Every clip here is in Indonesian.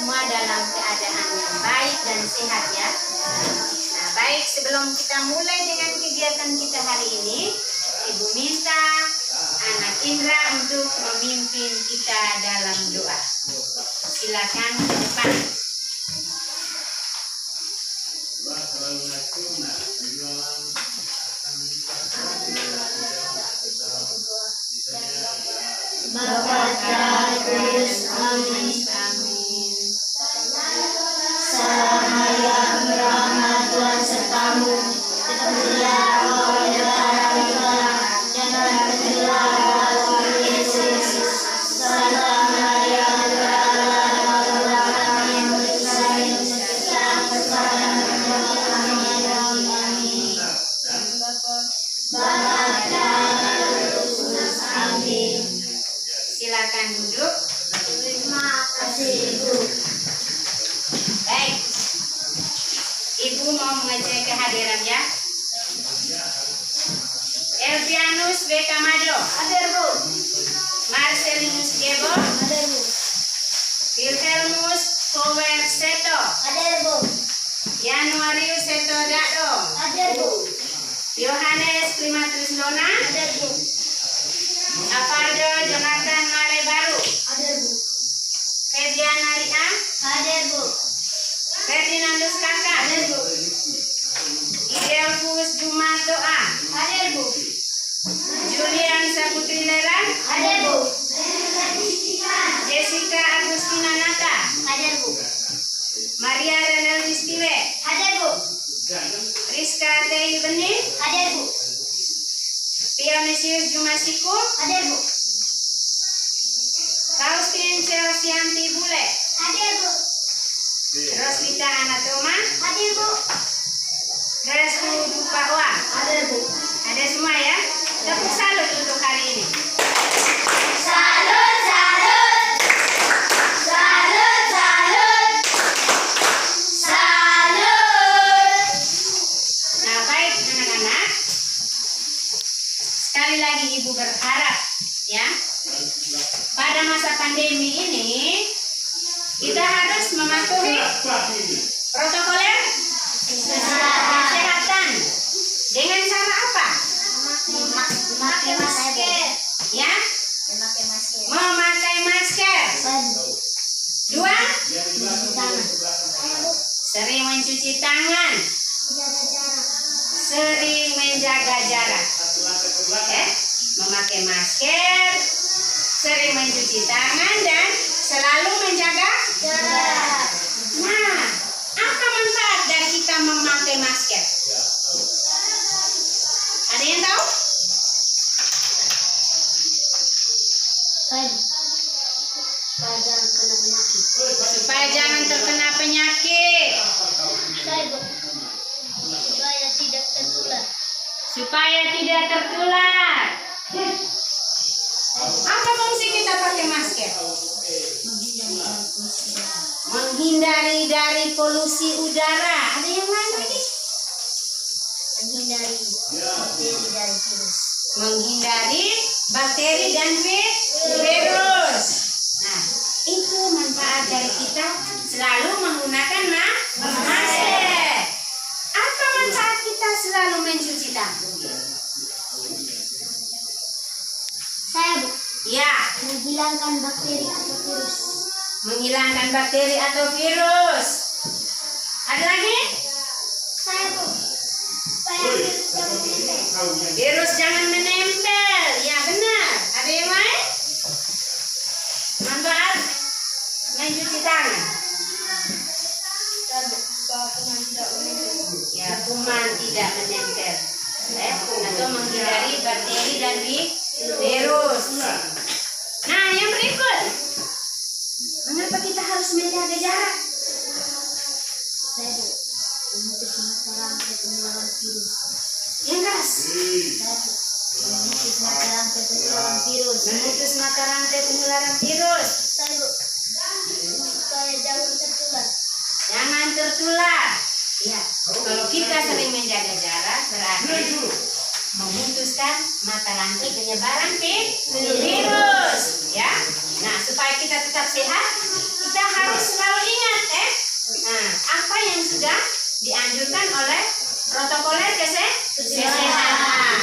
semua dalam keadaan yang baik dan sehat ya. Nah, baik, sebelum kita mulai dengan kegiatan kita hari ini, Ibu minta anak Indra untuk memimpin kita dalam doa. Silakan ke depan. Bapa Terkudus, amin. Salam Maria, berahmat Tuhan sertamu, terpujilah engkau di antara perempuan, dan terpujilah buah Yesus. Santa Maria, berdoalah untuk kami yang berdosa, sekarang dan pada kami. Amin. Bapa Terkudus, amin. Silakan duduk. Terima kasih Ibu. Baik, Ibu mau mengecek kehadiran ya. Elvianus B. Kamado, Hadir Bu. Marcelinus Gebo, Hadir Bu. Wilhelmus Power Seto, Hadir Bu. Januarius Seto Dado, Hadir Bu. Yohanes Klimatus Dona, Hadir Bu. Apardo Jonathan Mare Baru, Hadir Bu. Febiana Ria, Hadir Bu. Ferdinandus Kakak, Hadir Bu. Idelfus Jumat Doa, Hadir Bu. Julian Saputri Lela, Hadir Bu. Jessica Agustina Nata, Hadir Bu. Maria Renel Istiwe, Hadir Bu. Rizka Tei Benih, Hadir Bu. Dionisius Jumasiku, Hadir Bu. Faustin Celsianti Bule, Hadir Bu. Roslita Anatoma, Hadir Bu. Restu Dupawa. Hadir Bu. Ada semua ya? Tepuk salut untuk hari ini. Salut, salut. Salut, salut. Salut. Nah, baik anak-anak. Sekali lagi Ibu berharap ya, pada masa pandemi ini kita harus mematuhi protokoler kesehatan. Dengan cara apa? Memakai masker. Ya, Memakai masker. memakai masker. Dua, sering mencuci tangan, Jaga jarak. sering menjaga jarak. Memakai masker, sering mencuci tangan, dan selalu menjaga Jarak. Nah, apa manfaat dari kita memakai masker? Ada yang tahu? Supaya jangan terkena penyakit. Supaya tidak tertular. Supaya tidak tertular. Apa fungsi kita pakai masker? Menghindari dari polusi udara. Ada yang lain lagi? Menghindari bakteri dari virus. Menghindari bakteri dan virus. Nah, itu manfaat dari kita selalu menggunakan masker. Apa manfaat kita selalu mencuci tangan? Saya Bu, Ya, menghilangkan bakteri atau virus. menghilangkan bakteri atau virus. Ada lagi? Saya Bu, supaya virus jangan menempel. Virus jangan menempel. Ya, benar. Ada yang lain? Manfaat mencuci tangan. Saya Bu, supaya kuman tidak menempel. Ya, kuman tidak menempel. Atau menghindari bakteri dan virus. Nah, yang berikut. Mengapa kita harus menjaga jarak? Saya Bu, memutus mata rantai penularan virus. Yang keras. Saya Bu, memutus mata rantai penularan virus. Memutus mata rantai penularan virus. Saya Bu, supaya jangan tertular. Jangan tertular. Ya, kalau kita sering menjaga jarak berarti memutuskan mata rantai penyebaran virus. Ya, nah supaya kita tetap sehat, kita harus selalu ingat Nah, apa yang sudah dianjurkan oleh protokoler kesehatan?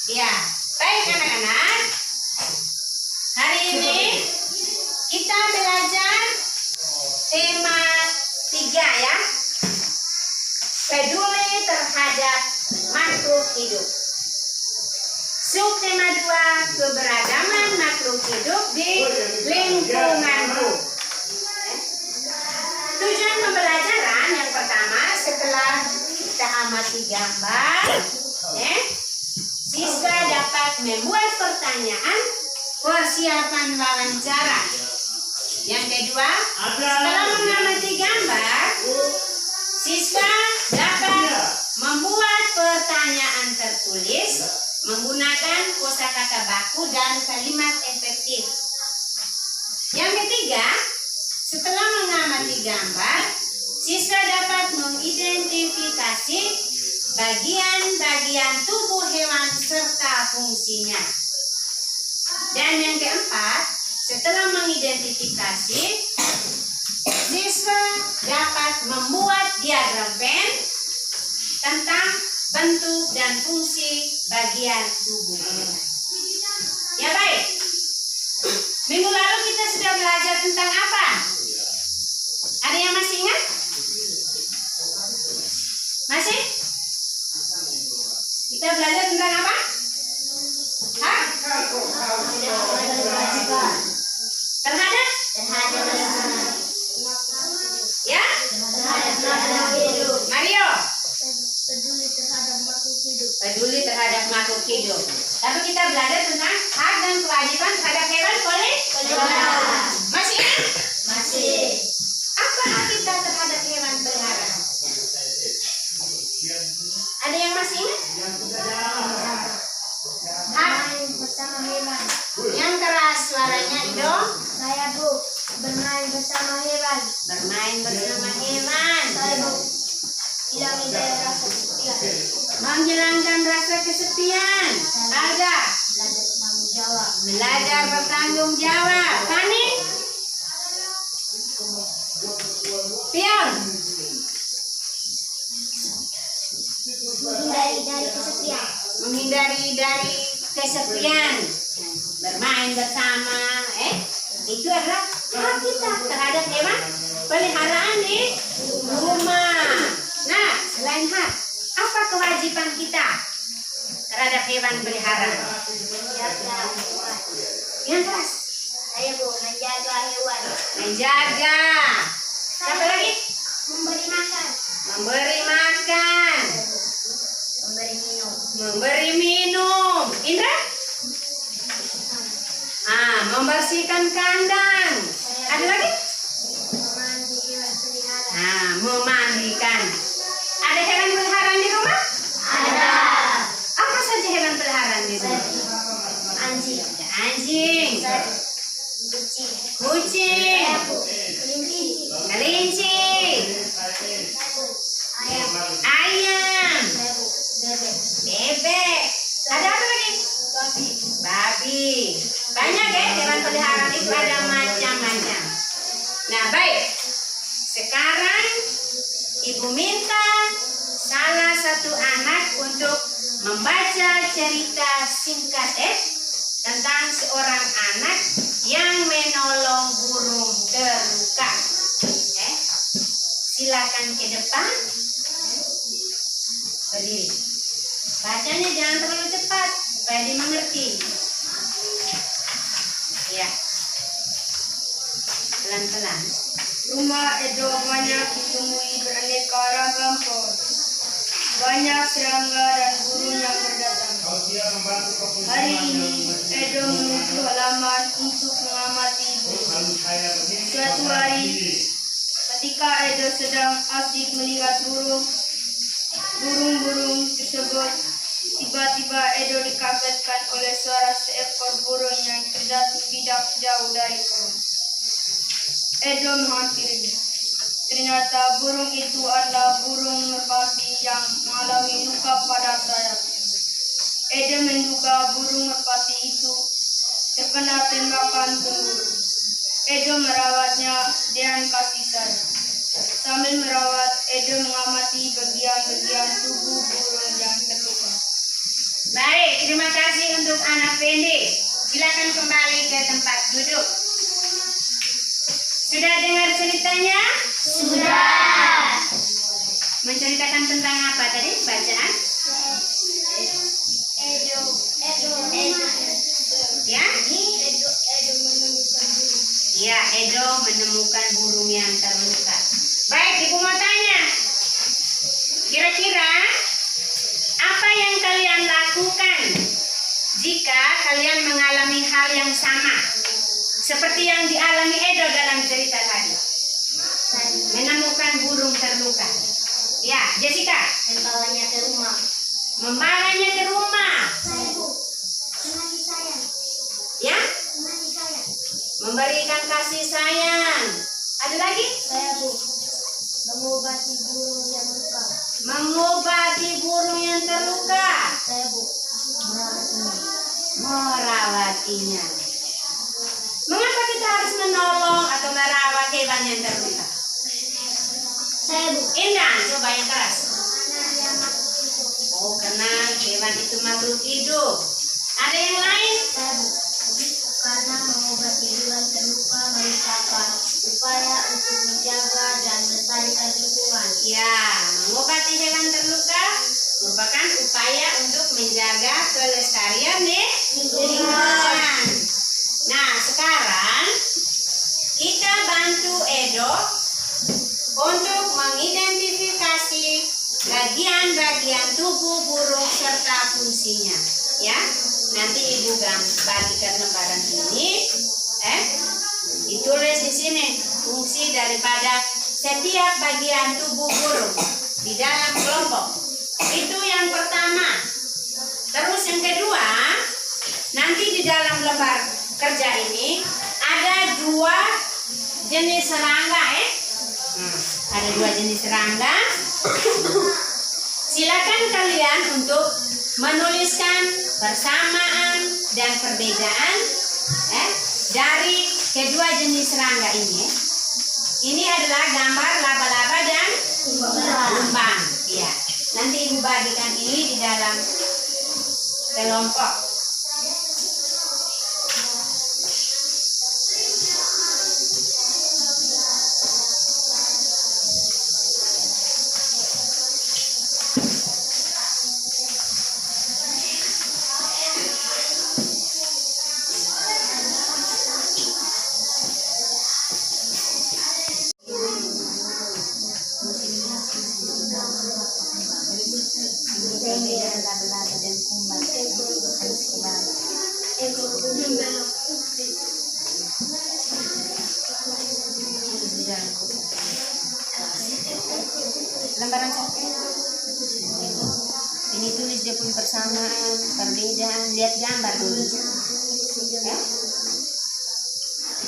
Ya, baik anak-anak. Hari ini kita belajar tema 3 ya. Peduli terhadap makhluk hidup. Subtema 2, keberagaman makhluk hidup di lingkunganmu. Tujuan pembelajaran yang pertama, setelah kita amati gambar, siswa dapat membuat pertanyaan persiapan wawancara. Yang kedua, setelah mengamati gambar, siswa dapat membuat pertanyaan tertulis menggunakan kosakata baku dan kalimat efektif. Yang ketiga, setelah mengamati gambar, siswa dapat mengidentifikasi bagian-bagian tubuh hewan serta fungsinya. Dan yang keempat, setelah mengidentifikasi, siswa dapat membuat diagram Venn tentang bentuk dan fungsi bagian tubuh hewan. Ya baik. Minggu lalu kita sudah belajar tentang apa? Ada yang masih ingat? Masih? Kita belajar tentang apa? Hah? Terhadap? Ya? Mario? Peduli terhadap makhluk hidup. Peduli terhadap makhluk hidup. Tapi kita belajar tentang hak dan kewajiban terhadap hewan peliharaan. Masih ingat? Masih. Apa hak kita terhadap hewan peliharaan? Ada yang masih ingat? Hak Bermain bersama hewan. yang keras suaranya dong. Saya Bu, bermain bersama hewan. Bermain bersama hewan. Saya Bu, hilangi dari rasa kesepian. Menghilangkan rasa kesepian. Ada Belajar bertanggung jawab. belajar bertanggung jawab. Fani? Pion? Menghindari dari kesepian. Menghindari dari kesepian. Bermain bersama. Itu adalah hak kita terhadap hewan peliharaan di rumah. Nah, selain hak, apa kewajiban kita terhadap hewan peliharaan? Jaga hewan. Yang keras. Saya Bu, menjaga hewan. Menjaga. Siapa lagi? Memberi makan. Memberi makan. Memberi minum. Memberi minum. Indra? Membersihkan kandang. Ada lagi? Memandi hewan peliharaan. Memandikan. Ada hewan peliharaan di rumah? Ada. Apa saja hewan peliharaan di rumah? Anjing. Ada anjing, Kucing. kucing, Kelinci. kelinci, Ayam. ayam, Bebek. bebek. Ada apa lagi? Babi. Babi. Banyak ya hewan peliharaan itu, ada macam-macam. Nah baik, sekarang ibu minta salah satu anak untuk membaca cerita singkat tentang seorang anak yang menolong burung terluka. Silakan ke depan. Berdiri. Bacanya jangan terlalu cepat supaya dimengerti. Ya. Pelan-pelan. Rumah Edo banyak ditemui beraneka ragam pohon. Banyak serangga dan burung yang berdatang. Hari ini Edo menuju halaman untuk mengamati burung. Suatu hari, ketika Edo sedang asik melihat burung-burung tersebut, tiba-tiba Edo dikagetkan oleh suara seekor burung yang terjatuh tidak jauh dari pohon. Edo menghampirinya. Ternyata burung itu adalah burung merpati yang mengalami luka pada sayapnya. Edo menduga burung merpati itu terkena tembakan peluru. Edo merawatnya dengan kasih sayang. Sambil merawat, Edo mengamati bagian-bagian tubuh burung yang terluka. Baik, terima kasih untuk anak pendek. Silakan kembali ke tempat duduk. Sudah dengar ceritanya? Sudah. Menceritakan tentang apa tadi bacaan? Edo Ya? menemukan burung. Ya, Edo menemukan burung yang terluka. Baik, Ibu mau tanya. Kira-kira apa yang kalian lakukan jika kalian mengalami hal yang sama seperti yang dialami Edo dalam cerita tadi? Menemukan burung terluka. Ya, Jessica. Membawanya ke rumah. Membawanya ke rumah. Saya Bu. Kasih sayang. Ya, Kasih sayang. memberikan kasih sayang. Ada lagi? Saya Bu. Mengobati burung yang luka. Mengobati burung yang terluka. Saya Bu. Merawatnya. Merawatinya. Mengapa kita harus menolong atau merawat hewan yang terluka? Saya Bu. Indah, coba yang keras. Karena dia makhluk hidup. Oh, karena hewan itu makhluk hidup. Ada yang lain? Saya Bu. Karena mengobati hewan terluka merupakan upaya untuk menjaga dan melestarikan lingkungan. Ya, mengobati hewan terluka merupakan upaya untuk menjaga kelestarian lingkungan. Nah, sekarang kita bantu Edo untuk mengidentifikasi bagian-bagian tubuh burung serta fungsinya. Ya, nanti Ibu bagikan lembaran ini. Ditulis di sini fungsi daripada setiap bagian tubuh burung di dalam kelompok. Itu yang pertama. Terus yang kedua, nanti di dalam lembar kerja ini ada 2 jenis serangga Ada 2 jenis serangga. Silakan kalian untuk menuliskan persamaan dan perbedaan dari kedua jenis serangga ini. Ini adalah gambar laba-laba dan lumbang. Ya. Nanti Ibu bagikan ini di dalam kelompok. Laba-laba dan kumbang harus ke bawah. Lembaran 1. Ini tulis dia pun persamaan, perbedaan. Lihat gambar dulu.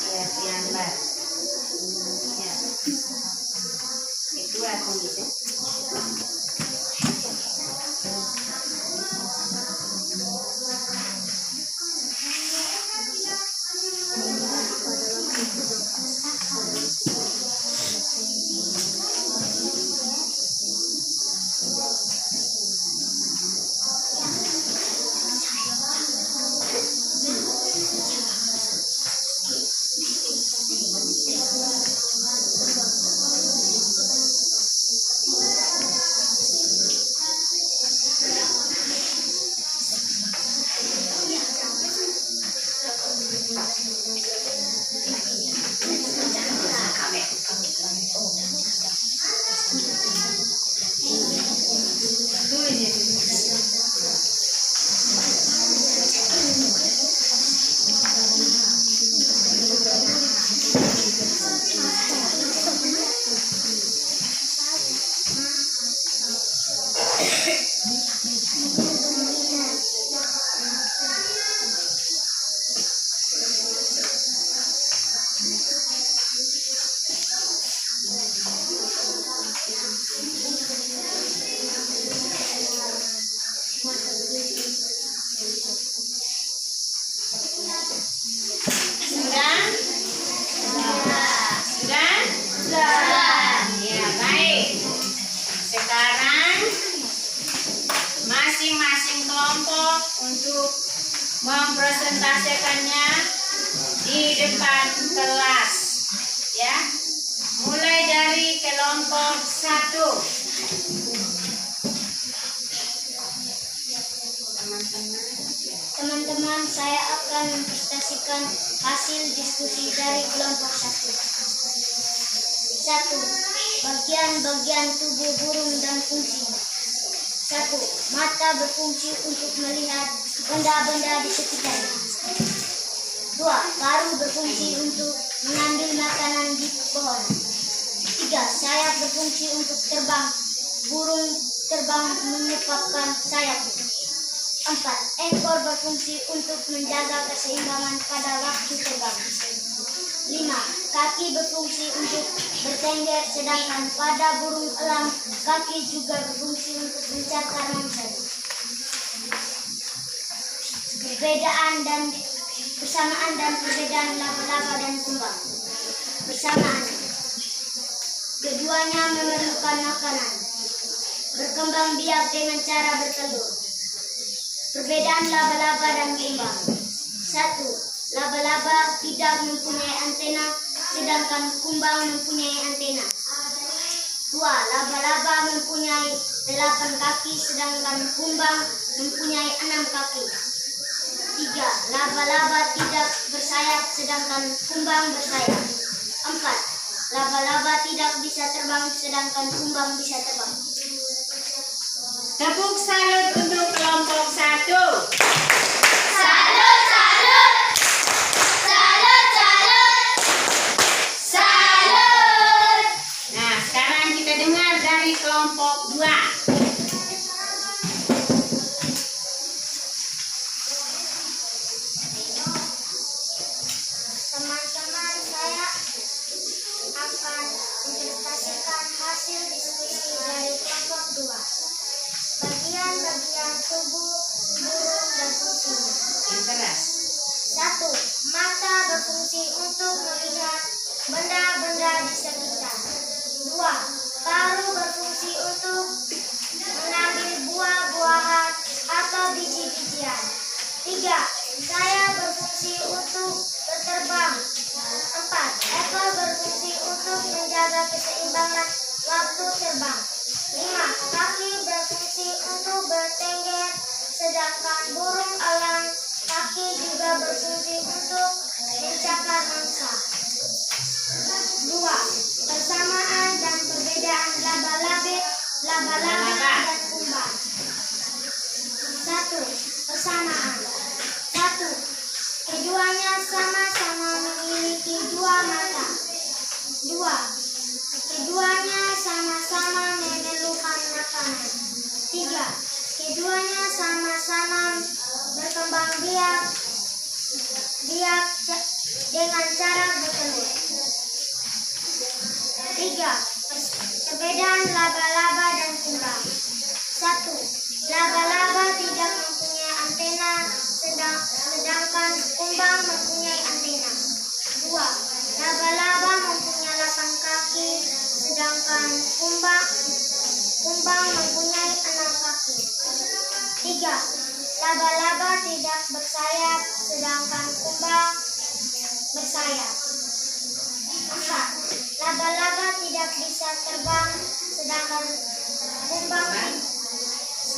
Lihat gambar. Ya. Kedua tulis ya. mempresentasikannya di depan kelas, ya. Mulai dari kelompok 1. Teman-teman, saya akan mempresentasikan hasil diskusi dari kelompok 1. 1. Bagian-bagian tubuh burung dan fungsinya. 1. Mata berfungsi untuk melihat benda-benda di sekitarnya. 2. Paruh berfungsi untuk mengambil makanan di pohon. 3. Sayap berfungsi untuk terbang. Burung terbang menyepakkan sayap. 4. Ekor berfungsi untuk menjaga keseimbangan pada waktu terbang. 5. Kaki berfungsi untuk bertengger, sedangkan pada burung elang kaki juga berfungsi untuk mencakar mangsanya. Persamaan dan perbedaan laba-laba dan kumbang. Persamaan. Keduanya memerlukan makanan. Berkembang biak dengan cara bertelur. Perbedaan laba-laba dan kumbang. 1. Laba-laba tidak mempunyai antena, sedangkan kumbang mempunyai antena. 2. Laba-laba mempunyai 8 kaki, sedangkan kumbang mempunyai 6 kaki. 3. Laba-laba tidak bersayap, sedangkan kumbang bersayap. 4. Laba-laba tidak bisa terbang, sedangkan kumbang bisa terbang. Tepuk salut untuk kelompok 1. Salut, salut! Salut, salut! Salut! Nah, sekarang kita dengar dari kelompok 2. Teman-teman, saya akan mempresentasikan hasil diskusi dari kelompok 2. Bagian-bagian tubuh burung dan fungsinya. Yang keras. 1. Mata berfungsi untuk melihat benda-benda di sekitar. 2. Paruh berfungsi untuk mengambil buah-buahan atau biji-bijian. 3. Sayap berfungsi untuk berterbang. 4. Ekor berfungsi untuk menjaga keseimbangan waktu terbang. 5. Kaki berfungsi untuk bertengger, sedangkan burung elang kaki juga berfungsi untuk mencakar mangsa. 2. Persamaan dan perbedaan laba-laba dan kumbang. 1. Persamaan. 1. Keduanya sama-sama memiliki 2 mata. 2. Keduanya sama-sama memerlukan makanan. 3. Keduanya sama-sama berkembang biak dengan cara bertelur. 3. Perbedaan laba-laba dan kumbang. 1. Laba-laba tidak mempunyai antena, sedangkan kumbang mempunyai antena. 2. Laba-laba mempunyai 8 kaki, sedangkan kumbang mempunyai 6 kaki. 3. Laba-laba tidak bersayap, sedangkan kumbang bersayap. 4. Laba-laba tidak bisa terbang, sedangkan kumbang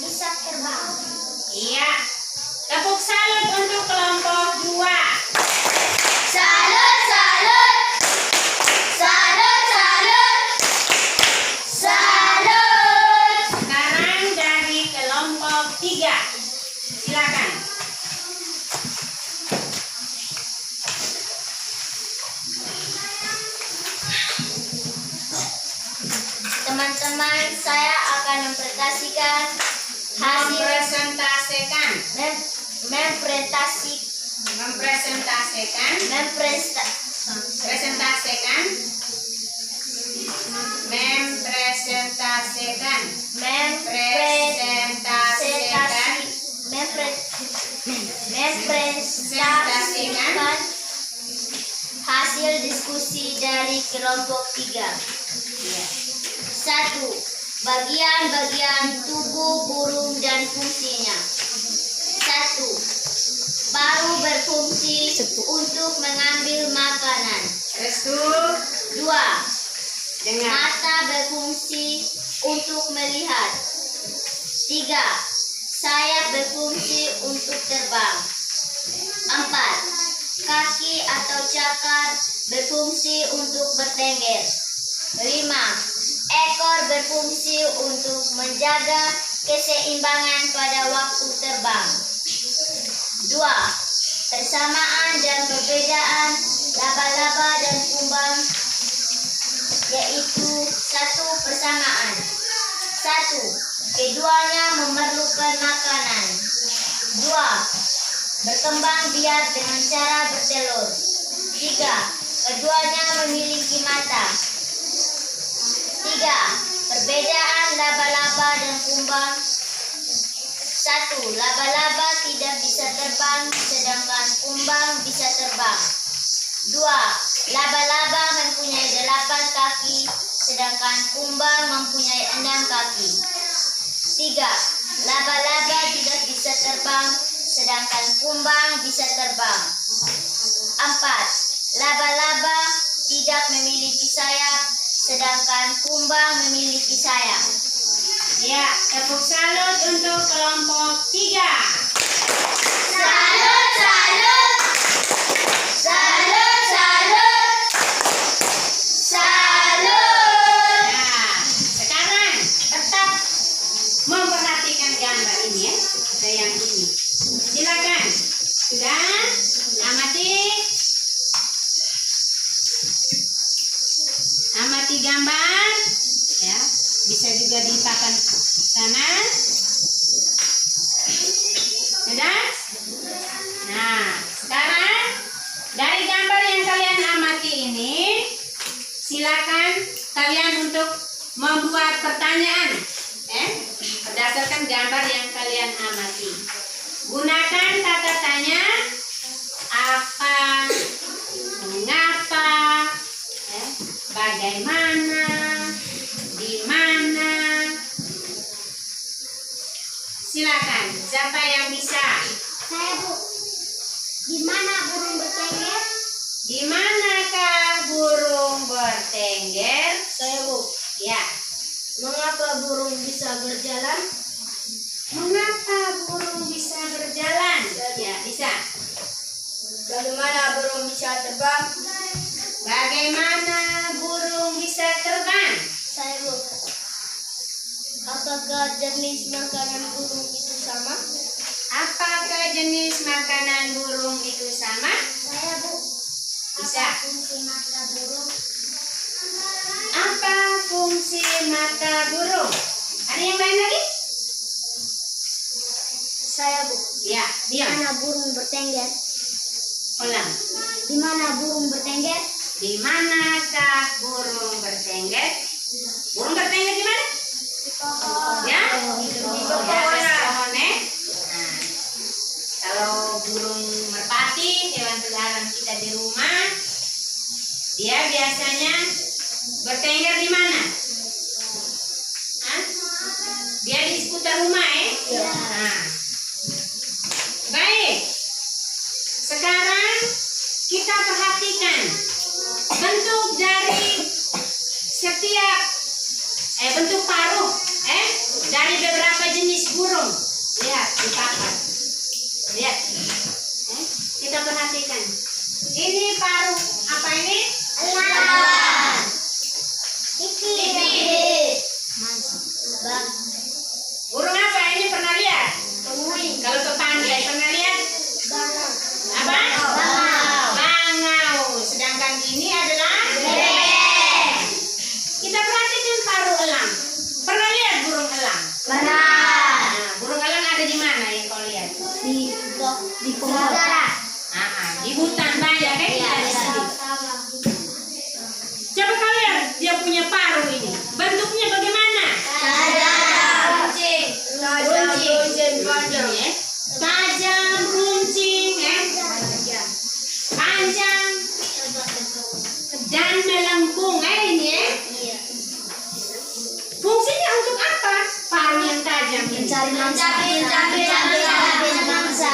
bisa terbang. Iya. Tepuk salut untuk kelompok 2. Salut, salut! Salut, salut! Salut! Sekarang dari kelompok 3. Silakan. Teman-teman, saya akan mempresentasikan hasil Mempresentasikan. mempresentasikan hasil diskusi dari kelompok 3. 1. Bagian-bagian tubuh burung dan fungsinya. 1. Paru berfungsi untuk mengambil makanan. Restu. 2. Dengar. Mata berfungsi untuk melihat. 3. Sayap berfungsi untuk terbang. 4. Kaki atau cakar berfungsi untuk bertengger. 5. Ekor berfungsi untuk menjaga keseimbangan pada waktu terbang. 2. Persamaan dan perbedaan laba-laba dan kumbang, yaitu 1. Persamaan. 1. Keduanya memerlukan makanan. 2. Berkembang biak dengan cara bertelur. 3. Keduanya memiliki mata. 3. Perbedaan laba-laba dan kumbang. 1. Laba-laba tidak bisa terbang, sedangkan kumbang bisa terbang. 2. Laba-laba mempunyai 8 kaki, sedangkan kumbang mempunyai 6 kaki. 3. Laba-laba tidak bisa terbang, sedangkan kumbang bisa terbang. 4. Laba-laba tidak memiliki sayap, sedangkan kumbang memiliki sayap. Ya, tepuk salut untuk kelompok 3. Salut, salut. Salut, salut. Salut. Nah, sekarang tetap memperhatikan gambar ini ya. Ada yang ini. Silakan. Sudah? Amati. Amati gambar. Ya, bisa juga ditakan sana. Sudah? Nah, sekarang dari gambar yang kalian amati ini, silakan kalian untuk membuat pertanyaan berdasarkan gambar yang kalian amati. Gunakan kata tanya apa, mengapa, bagaimana, di mana. Silakan, siapa yang bisa? Saya, Bu. Di mana burung bertengger? Di manakah burung bertengger? Saya, Bu. Ya. Mengapa burung bisa berjalan? Mengapa burung bisa berjalan? Ya, bisa. Bagaimana burung bisa terbang? Bagaimana burung bisa terbang? Saya, Bu. Apakah jenis makanan burung itu sama? Apakah jenis makanan burung itu sama? Saya, Bu. Bisa. Apa fungsi mata burung? Apa fungsi mata burung? Ada yang lain lagi? Saya, Bu. Ya, Di diam. mana burung bertengger? Ulang. Di mana burung bertengger? Di manakah burung bertengger? Burung bertengger di mana? Ya? Di atas pohon ya. Nah, kalau burung merpati, hewan peliharaan kita di rumah, dia biasanya bertengger di mana? Hah? Dia di sekitar rumah ya? Nah. Baik. Sekarang kita perhatikan bentuk dari setiap bentuk paruh dari beberapa jenis burung. Lihat di papan. Lihat. Kita perhatikan. Ini paruh apa ini? Elang. Pipit. Burung apa ini pernah lihat? Kalau ke pantai pernah lihat? Apa? Bangau. Sedangkan ini adalah bebek. Kita perhatikan paruh elang. Pernah lihat burung elang? Nah, burung elang ada di mana yang kau lihat? Di Ponggara. Di hutan banyak kan? Coba kau lihat dia punya paruh ini. Bentuknya bagaimana? Runcing. Runcing panjang. Ini, tajam, runcing, panjang dan melengkung ini. Fungsinya untuk apa? Paruh yang tajam ini. Mencari mangsa. Mencari mangsa.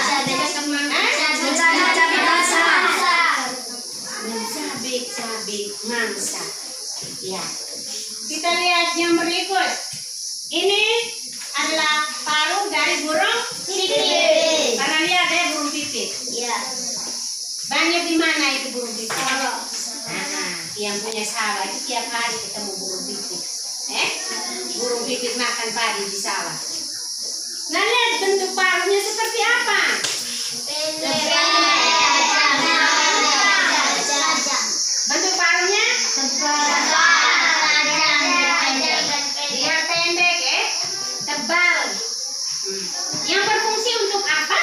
menjadi mangsa. Ya. Kita lihat yang berikut. Ini adalah paruh dari burung pipit. Pernah lihat ya burung pipit? Ya. Banyak di mana itu burung pipit? Yang punya sawah itu tiap hari ketemu burung pipit. Burung pipit makan padi di sawah. Nah, lihat bentuk paruhnya seperti apa? Bentuk paruhnya dia pendek, tebal. Yang berfungsi untuk apa?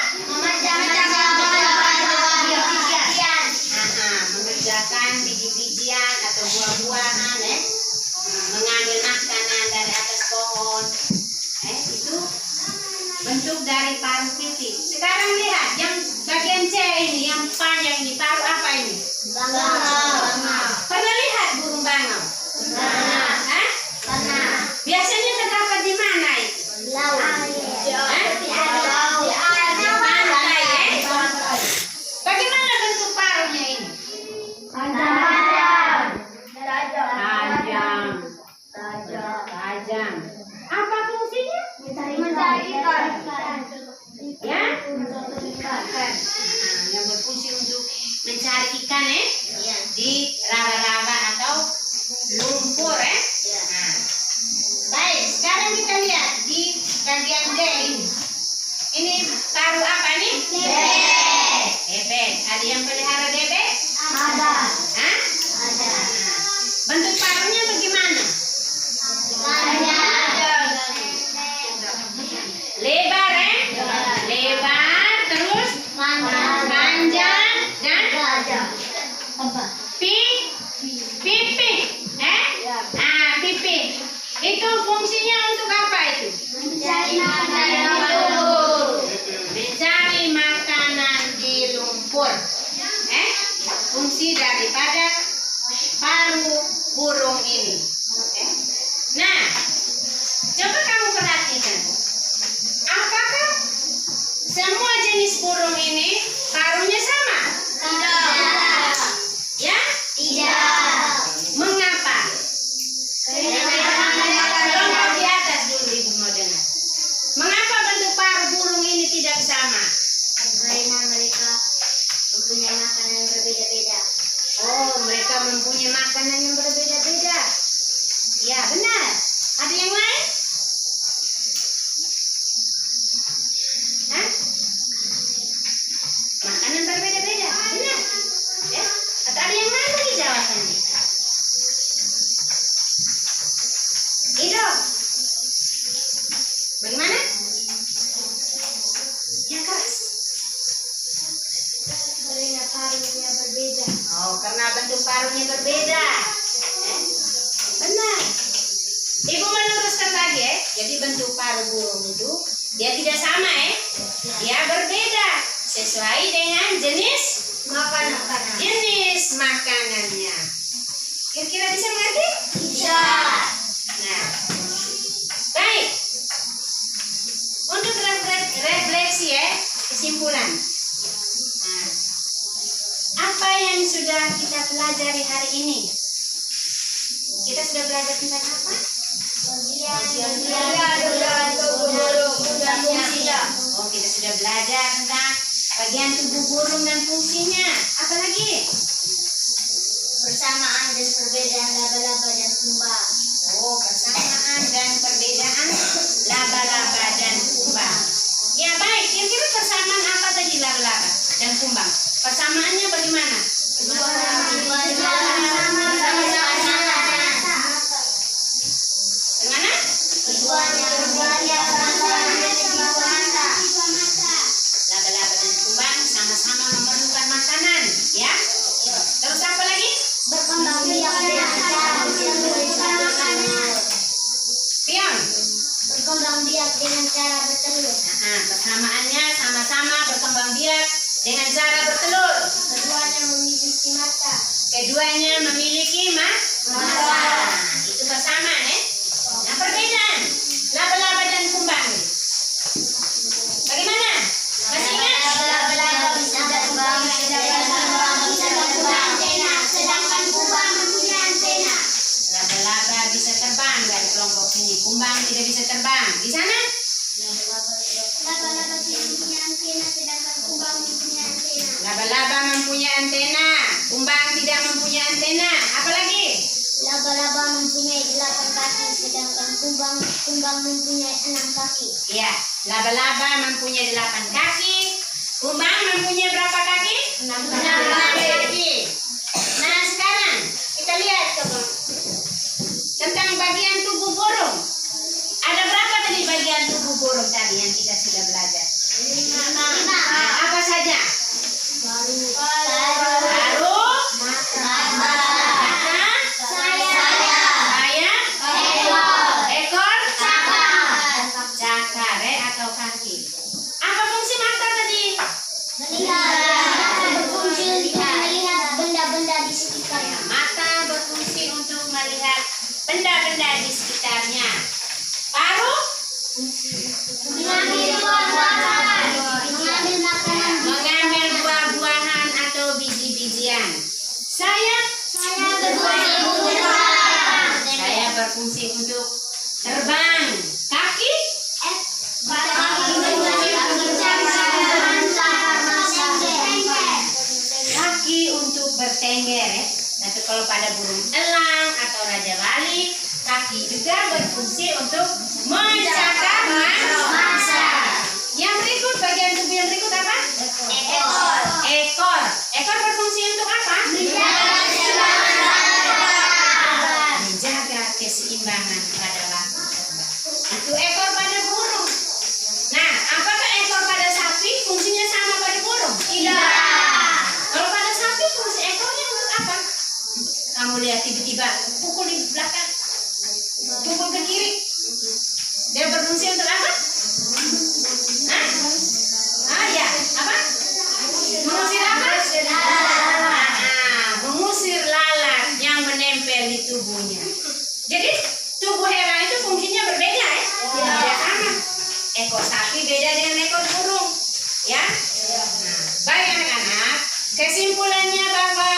Mengerjakan biji-bijian atau buah-buahan, mengambil makanan dari atas pohon. Itu bentuk dari paruh pipit. Sekarang lihat yang bagian C ini, yang panjang ini, paruh apa ini? Bangau. Pernah lihat burung bangau? Pernah. Biasanya terdapat di mana itu? Laut. Di pantai, Bagaimana bentuk paruhnya ini? Tajam. Apa fungsinya? Mencari ikan. Ya? Yang berfungsi untuk mencari ikan di rawa-rawa atau lumpur Baik, sekarang kita lihat di bagian D ini. Ini paruh apa nih? Bebek. Ada yang pelihara bebek? Ada. Hah? Bentuk paruhnya bagaimana? Lebar, lebar, terus panjang dan pipih. Pipih. Itu fungsinya untuk apa itu? Mencari makanan di lumpur. Fungsi daripada paruh burung ini. Nah, coba kamu perhatikan. Apakah semua jenis burung ini paruhnya sama? Ya? Mengapa? Kelompok di atas dulu ibu mau dengar. Mengapa bentuk paruh burung ini tidak sama? Karena mereka mempunyai makanan yang berbeda-beda. Oh, mereka mempunyai makanan yang berbeda-beda. Ya, benar. Ada yang lain? Makanan berbeda-beda. Benar. Ya. Atau ada yang lain lagi jawabannya? Itu. Bagaimana? Yang keras. Karena paruhnya berbeda. Oh, karena bentuk paruhnya berbeda. Benar. Ibu meluruskan lagi Jadi bentuk paruh burung itu dia tidak sama Dia berbeda sesuai dengan jenis makanannya. Kira-kira bisa mengerti? Bisa. Nah, baik. Untuk refleksi kesimpulan. Nah, apa yang sudah kita pelajari hari ini? Kita sudah belajar tentang apa? Oh, kita sudah belajar tentang bagian tubuh burung dan fungsinya. Apa lagi? Persamaan dan perbedaan laba-laba dan kumbang. Oh, persamaan dan perbedaan laba-laba dan kumbang. Ya baik, kira-kira persamaan apa tadi laba-laba dan kumbang? Persamaannya bagaimana? Laba-laba dan kumbang sama-sama memerlukan makanan, ya. Terus apa lagi? Berkembang biak dengan cara Pion. berkembang biak dengan cara bertelur. Persamaannya sama-sama berkembang biak dengan cara bertelur. Keduanya memiliki mata. Keduanya memiliki mata. Itu persamaan Nah, perbedaan laba-laba dan kumbang. Bagaimana? Masih ingat? Laba-laba bisa terbang, sedangkan kumbang bisa terbang, sedangkan kumbang kumbang tidak bisa terbang. Di sana? Laba-laba tidak mempunyai antena, sedangkan kumbang mempunyai antena. Laba-laba mempunyai antena, kumbang tidak mempunyai antena. Apalagi? Laba-laba mempunyai 8 kaki, sedangkan kumbang mempunyai 6 kaki. Ya, laba-laba mempunyai 8 kaki, kumbang mempunyai berapa kaki? 6 kaki. Nah, sekarang kita lihat coba tentang bagian tubuh burung. Ada berapa tadi bagian tubuh burung tadi yang kita sudah belajar? 5. Nah, apa saja? Paru, mata, sayap, ekor, cakar atau kaki. Apa fungsi mata tadi? Berfungsi untuk melihat benda-benda di sekitarnya. Mata berfungsi untuk melihat benda-benda di sekitarnya. Paru Mengambil buah-buahan, mengambil makanan. mengambil buah-buahan atau biji-bijian. Sayap Berfungsi untuk terbang. saya berfungsi untuk terbang. Kaki kaki untuk bertengger ya. Tapi kalau pada burung elang atau raja wali, kaki juga berfungsi untuk mencakar mangsa. Yang berikut, bagian tubuh yang berikut apa? Ekor berfungsi untuk apa? Menjaga keseimbangan pada waktu terbang. Itu ekor pada burung. Nah, apakah ekor pada sapi fungsinya sama pada burung? Tidak. Kalau pada sapi fungsi ekornya untuk apa? Kamu lihat tiba-tiba pukul di belakang, pukul ke kiri. Dia berfungsi untuk apa? Hah? Ah ya, apa? Mengusir apa? Mengusir lalat yang menempel di tubuhnya. Jadi tubuh hewan itu fungsinya berbeda ya? Tidak sama. Ekor sapi beda dengan ekor burung, ya? Nah, baik anak-anak, kesimpulannya bahwa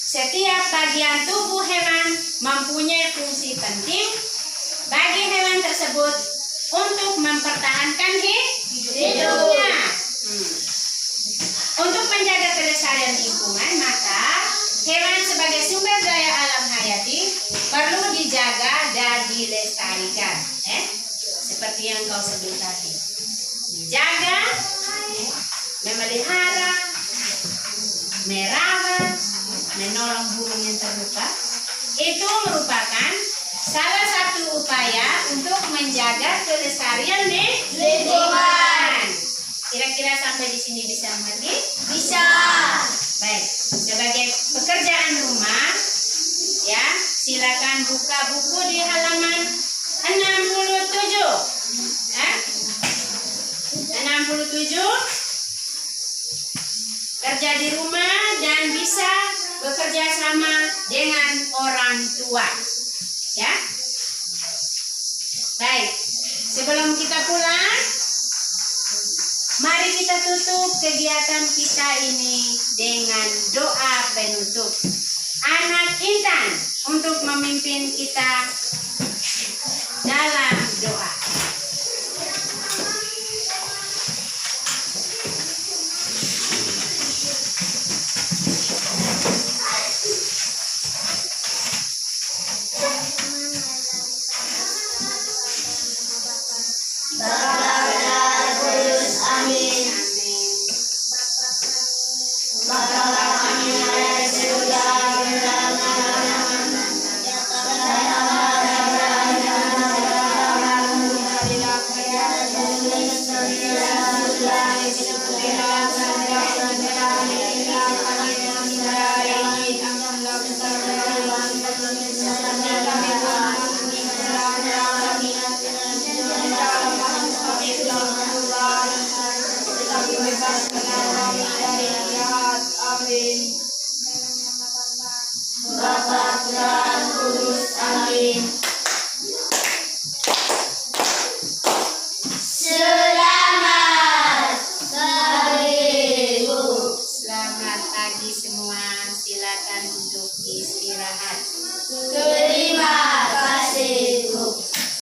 setiap bagian tubuh hewan mempunyai fungsi penting bagi hewan tersebut untuk mempertahankan hidupnya. Untuk menjaga kelestarian lingkungan, maka hewan sebagai sumber daya alam hayati perlu dijaga dan dilestarikan. Seperti yang kau sebut tadi. Dijaga, memelihara, merawat, menolong burung yang terluka. Itu merupakan salah satu upaya untuk menjaga kelestarian di lingkungan. Kira-kira sampai di sini bisa mengerti? Bisa. Baik, sebagai pekerjaan rumah, ya, silakan buka buku di halaman 67. 67. Kerja di rumah dan bisa bekerja sama dengan orang tua. Ya. Baik, sebelum kita pulang, mari kita tutup kegiatan kita ini dengan doa penutup. Anak Intan untuk memimpin kita dalam